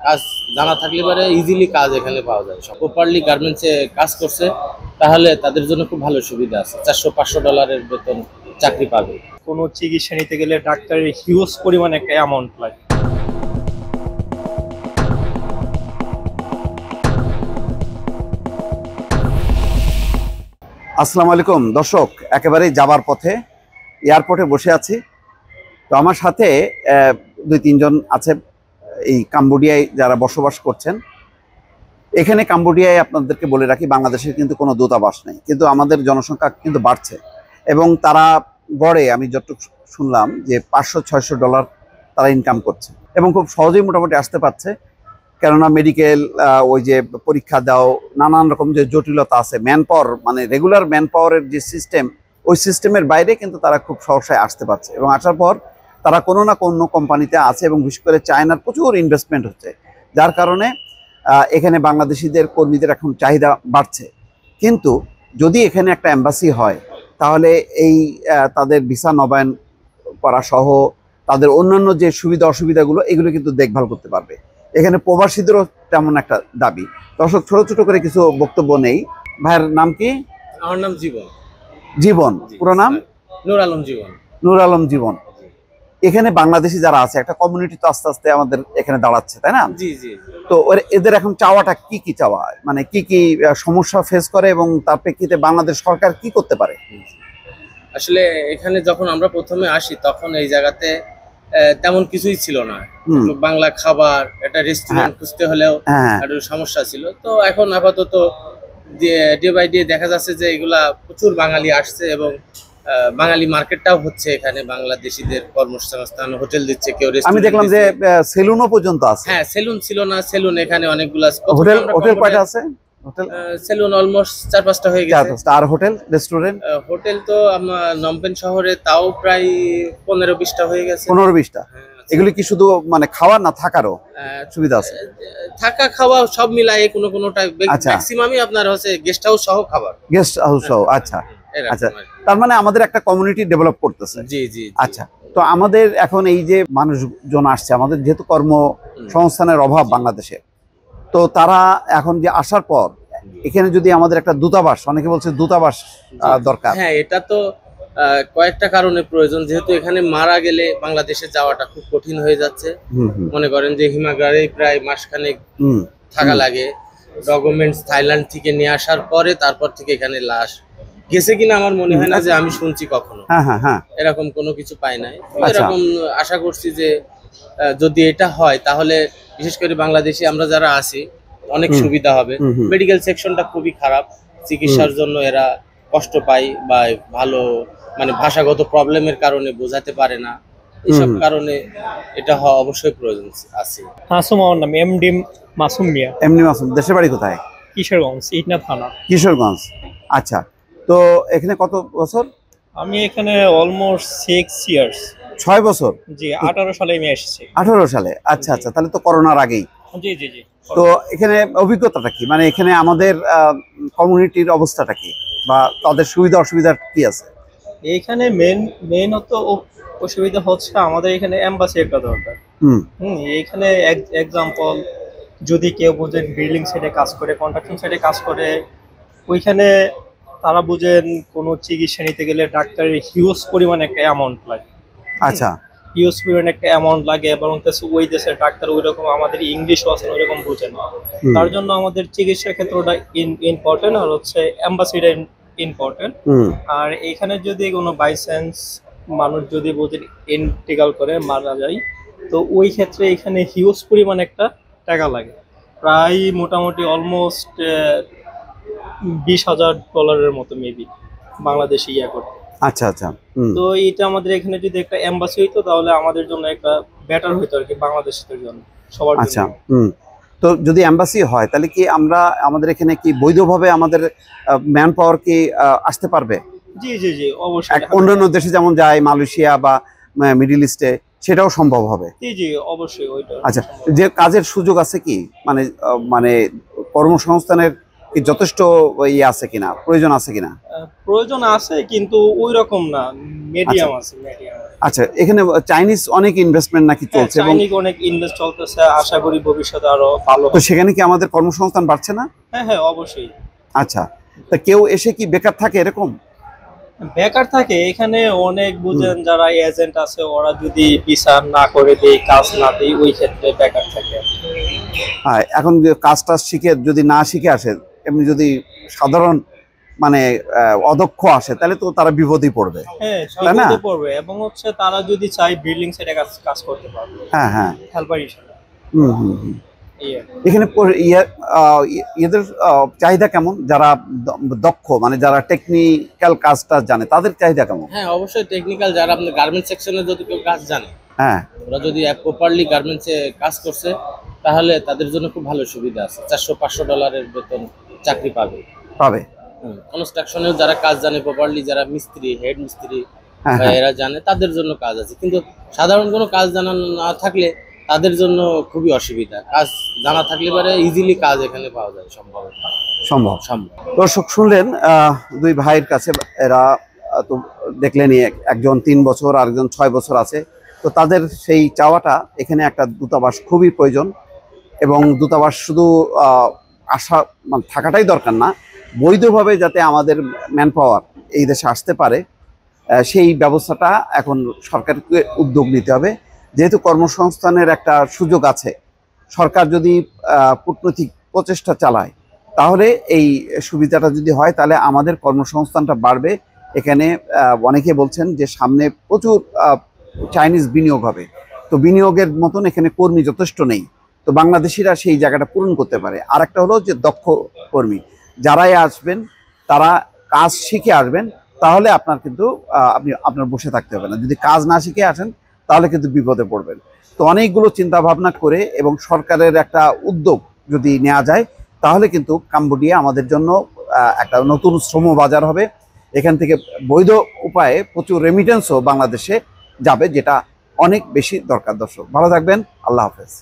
কাজ জানা থাকলে পারে ইজিলি কাজ এখানে পাওয়া যায়। সব প্রপারলি গার্মেন্টসে কাজ করছে তাহলে তাদের জন্য খুব ভালো সুবিধা আছে। $400-500 বেতন চাকরি পাবে। কোনো চিকিৎসা নিতে গেলে ডাক্তারের হিউজ পরিমাণ একটা অ্যামাউন্ট লাগে। আসসালামু আলাইকুম দর্শক, একেবারেই যাবার পথে এয়ারপোর্টে বসে আছি। তো আমার সাথে 2-3 জন আছে এই কাম্বোডিয়ায় যারা বসবাস করছেন। এখানে কাম্বোডিয়ায় আপনাদেরকে বলে রাখি, বাংলাদেশের কিন্তু কোনো দূতাবাস নেই, কিন্তু আমাদের জনসংখ্যা কিন্তু বাড়ছে এবং তারা গড়ে আমি যতটুকু শুনলাম যে $500-600 তারা ইনকাম করছে এবং খুব সহজেই মোটামুটি আসতে পারছে। কেননা মেডিকেল ওই যে পরীক্ষা দাও, নানান রকম যে জটিলতা আছে, ম্যান পাওয়ার মানে রেগুলার ম্যান পাওয়ারের যে সিস্টেম, ওই সিস্টেমের বাইরে কিন্তু তারা খুব সহসায় আসতে পারছে এবং আসার পর তারা কোনো না কোনো কোম্পানিতে আছে এবং বিশেষ করে চায়নার প্রচুর ইনভেস্টমেন্ট হচ্ছে, যার কারণে এখানে বাংলাদেশিদের কর্মীদের এখন চাহিদা বাড়ছে। কিন্তু যদি এখানে একটা এম্বাসি হয় তাহলে এই তাদের ভিসা নবায়ন করা সহ তাদের অন্যান্য যে সুবিধা অসুবিধাগুলো এগুলো কিন্তু দেখভাল করতে পারবে। এখানে প্রবাসীদেরও তেমন একটা দাবি। দর্শক, ছোট ছোট করে কিছু বক্তব্য নেই। ভাইয়ের নাম কি? আমার নাম জীবন। জীবন, পুরো নাম? নূর আলম জীবন। নূর আলম জীবন। এখানে বাংলাদেশি যারা আছে, একটা কমিউনিটি তো আস্তে আস্তে আমাদের এখানে দাঁড়াচ্ছে, তাই না? জি জি। তো এদের এখন চাওয়াটা কি কি চাওয়া, মানে কি কি সমস্যা ফেস করে এবং তার প্রেক্ষিতে বাংলাদেশ সরকার কি করতে পারে? আসলে এখানে যখন আমরা প্রথমে আসি তখন এই জায়গাতে তেমন কিছুই ছিল না। বাংলা খাবার, একটা রেস্টুরেন্ট খুঁজতে হলেও একটু সমস্যা ছিল। তো এখন আপাতত ডে বাই ডে দেখা যাচ্ছে যে এগুলা প্রচুর বাঙালি আসছে এবং বাঙালি মার্কেটটাও হচ্ছে এখানে। বাংলাদেশিদের কর্মসংস্থান, হোটেল দিচ্ছে, কেউ আমি দেখলাম যে সেলুনও পর্যন্ত আছে। হ্যাঁ, সেলুন ছিল না, সেলুন এখানে অনেকগুলো। হোটেল কয়টা আছে? হোটেল সেলুন অলমোস্ট 4-5টা হয়ে গেছে। আর হোটেল রেস্টুরেন্ট? হোটেল তো আমার নমপেন শহরে তাও প্রায় 15-20টা হয়ে গেছে। 15-20টা? এগুলি কি শুধু মানে খাওয়ার না থাকারও সুবিধা আছে? থাকা খাওয়া সব মিলায়ে কোনোটা ম্যাক্সিমামই আপনার হচ্ছে গেস্ট হাউস সহ খাবার। গেস্ট হাউস সহ? আচ্ছা আচ্ছা, তার মানে আমাদের একটা কমিউনিটি ডেভেলপ করতেছে। জি জি। আচ্ছা, তো আমাদের এখন এই যে মানুষজন আসছে, আমাদের যেহেতু কর্মসংস্থানের অভাব বাংলাদেশে, তো তারা এখন যে আসার পর এখানে যদি আমাদের একটা দূতাবাস, অনেকে বলছে দূতাবাস দরকার। হ্যাঁ, এটা তো কয়েকটা কারণে প্রয়োজন। যেহেতু এখানে মারা গেলে বাংলাদেশে যাওয়াটা খুব কঠিন হয়ে যাচ্ছে। মনে করেন যে হিমাগারে প্রায় মাসখানেক থাকা লাগে। ডকুমেন্টস থাইল্যান্ড থেকে নিয়ে আসার পরে তারপর থেকে এখানে লাশ গেছে কিনা আমার মনে হয় না যে আমি শুনছি কখনো। এরকম কোনো কিছু পাই নাই। এরকম আশা করছি যে যদি এটা হয় তাহলে বিশেষ করে বাংলাদেশি আমরা যারা আছি অনেক সুবিধা হবে। মেডিকেল সেকশনটা খুবই খারাপ, চিকিৎসার জন্য এরা কষ্ট পায় বা ভালো মানে ভাষাগত প্রবলেমের কারণে বোঝাতে পারে না। এইসব কারণে এটা হওয়া অবশ্যই প্রয়োজন আছে। মাসুম, আমার নাম এমডি মাসুম মিয়া। এমডি মাসুম। দেশের বাড়ি কোথায়? কিশোরগঞ্জ, ইটনা থানা। কিশোরগঞ্জ। আচ্ছা, তো এখানে কত বছর? আমি এখানে অলমোস্ট 6 ইয়ার্স। 6 বছর? জি, 18 সালে আমি এসেছি। 18 সালে? আচ্ছা আচ্ছা, তাহলে তো করোনার আগেই। জি জি জি। তো এখানে অভিজ্ঞতাটা কি, মানে এখানে আমাদের কমিউনিটির অবস্থাটা কি বা তাদের সুবিধা অসুবিধা কি আছে? এইখানে মেইন তো অসুবিধা হচ্ছে আমাদের এখানে এমবাসি একটা দরকার। এইখানে এক্সাম্পল, যদি কেউ বুঝেন বিল্ডিং সাইডে কাজ করে, কনস্ট্রাকশন সাইডে কাজ করে, ওইখানে তারা বুঝেন কোনো চিকিৎসা নিতে গেলে ডাক্তারের হিউজ পরিমাণ একটা অ্যামাউন্ট লাগে। আচ্ছা, হিউজ পরিমাণ একটা অ্যামাউন্ট লাগে এবং ওই দেশের ডাক্তার ওই রকম আমাদের ইংলিশও আছে ওইরকম বুঝে না। তার জন্য আমাদের চিকিৎসার ক্ষেত্রটা ইম্পর্টেন্ট, আর হচ্ছে এম্বাসিটা ইম্পর্টেন্ট। আর এখানে যদি কোনো বাই চান্স মানুষ যদি বুঝে ইন্টিগ্রাল করে মারা যায়, তো ওই ক্ষেত্রে এখানে হিউজ পরিমাণ একটা টাকা লাগে, প্রায় মোটামুটি অলমোস্ট $20,000 মতো মেবি বাংলাদেশে ইয়া করতে। আচ্ছা আচ্ছা। তো এটা আমাদের এখানে যদি একটা এম্বাসি হইতো তাহলে আমাদের জন্য একটা বেটার হইতো আর কি, বাংলাদেশের জন্য সবার জন্য। আচ্ছা, তো যদি এম্বাসি হয় তাহলে কি আমরা আমাদের এখানে কি বৈধভাবে আমাদের ম্যান পাওয়ার কি আসতে পারবে? জি জি জি, অবশ্যই। অন্যান্য দেশে যেমন যায় মালয়েশিয়া বা মিডল ইস্টে, সেটাও সম্ভব হবে? জি জি, অবশ্যই ওইটা। আচ্ছা, যে কাজের সুযোগ আছে কি, মানে কর্মসংস্থানের কি যথেষ্ট ইয়ে আছে কিনা, প্রয়োজন আছে কিনা? প্রয়োজন আছে কিন্তু ওই রকম না, মিডিয়াম আছে, মিডিয়াম। আচ্ছা, এখানে চাইনিজ অনেক ইনভেস্টমেন্ট নাকি চলছে এবং চাইনিজ অনেক ইনভেস্ট চলতেছে, আশা করি ভবিষ্যতে আরো ভালো তো হবে। সেখানে কি আমাদের কর্মসংস্থান বাড়ছে না? হ্যাঁ হ্যাঁ অবশ্যই। আচ্ছা, তা কেউ এসে কি বেকার থাকে এরকম? বেকার থাকে এখানে অনেক, বুঝেন যারা এজেন্ট আছে ওরা যদি বিচার না করে দেয়, কাজ না দেয়, ওই ক্ষেত্রে বেকার থাকে। হ্যাঁ, এখন যে কাজটা শিখে যদি না শিখে আসে, এমনি যদি সাধারণ মানে অদক্ষ আসে তাহলে তো তারা বিপদেই পড়বে। হ্যাঁ তাই না? বিপদে পড়বে, এবং হচ্ছে তারা যদি চায় বিল্ডিং সাইডে কাজ করতে পারবে হ্যাঁ হ্যাঁ। হেল্পার হিসেবে। হুম হুম হুম। এই আর কি। এখানে এদের চাহিদা কেমন? যারা দক্ষ মানে যারা টেকনিক্যাল কাজটা জানে তাদের চাহিদা কেমন? হ্যাঁ অবশ্যই টেকনিক্যাল যারা আপনার গার্মেন্টস সেকশনে যদি কেউ কাজ জানে, হ্যাঁ ওরা যদি প্রপারলি গার্মেন্টসে কাজ করছে তাহলে তাদের জন্য খুব ভালো সুবিধা আছে। $400-500 বেতন চাকরি পাবে। পাবে। কনস্ট্রাকশনেও যারা কাজ জানে প্রপারলি, যারা মিস্ত্রি, হেড মিস্ত্রি হ্যাঁ বা হ্যাঁ। এরা জানে, তাদের জন্য কাজ আছে। কিন্তু সাধারণ কোনো কাজ জানা না থাকলে তাদের জন্য খুবই অসুবিধা। কাজ জানা থাকলে পরে ইজিলি কাজ এখানে পাওয়া যায়, সম্ভব সম্ভব। সম্ভব। দর্শক শুনলেন দুই ভাইয়ের কাছে, এরা তো দেখলেনই, একজন 3 বছর আরেকজন 6 বছর আছে। তো তাদের সেই চাওয়াটা এখানে একটা দূতাবাস খুবই প্রয়োজন, এবং দূতাবাস শুধু আসা মানে থাকাটাই দরকার না, বৈধভাবে যাতে আমাদের ম্যান পাওয়ার এই দেশে আসতে পারে সেই ব্যবস্থাটা এখন সরকারকে উদ্যোগ নিতে হবে। যেহেতু কর্মসংস্থানের একটা সুযোগ আছে, সরকার যদি কূটনৈতিক প্রচেষ্টা চালায় তাহলে এই সুবিধাটা যদি হয় তাহলে আমাদের কর্মসংস্থানটা বাড়বে। এখানে অনেকে বলছেন যে সামনে প্রচুর চাইনিজ বিনিয়োগ হবে, তো বিনিয়োগের মতন এখানে কর্মী যথেষ্ট নেই, তো বাংলাদেশিরা সেই জায়গাটা পূরণ করতে পারে। আর একটা হলো যে দক্ষ কর্মী যারাই আসবেন তারা কাজ শিখে আসবেন, তাহলে আপনার কিন্তু আপনার বসে থাকতে হবে না। যদি কাজ না শিখে আসেন তাহলে কিন্তু বিপদে পড়বেন। তো অনেকগুলো চিন্তা ভাবনা করে এবং সরকারের একটা উদ্যোগ যদি নেওয়া যায় তাহলে কিন্তু কাম্বোডিয়া আমাদের জন্য একটা নতুন শ্রম বাজার হবে। এখান থেকে বৈধ উপায়ে প্রচুর রেমিটেন্সও বাংলাদেশে যাবে, যেটা অনেক বেশি দরকার। দর্শক ভালো থাকবেন, আল্লাহ হাফেজ।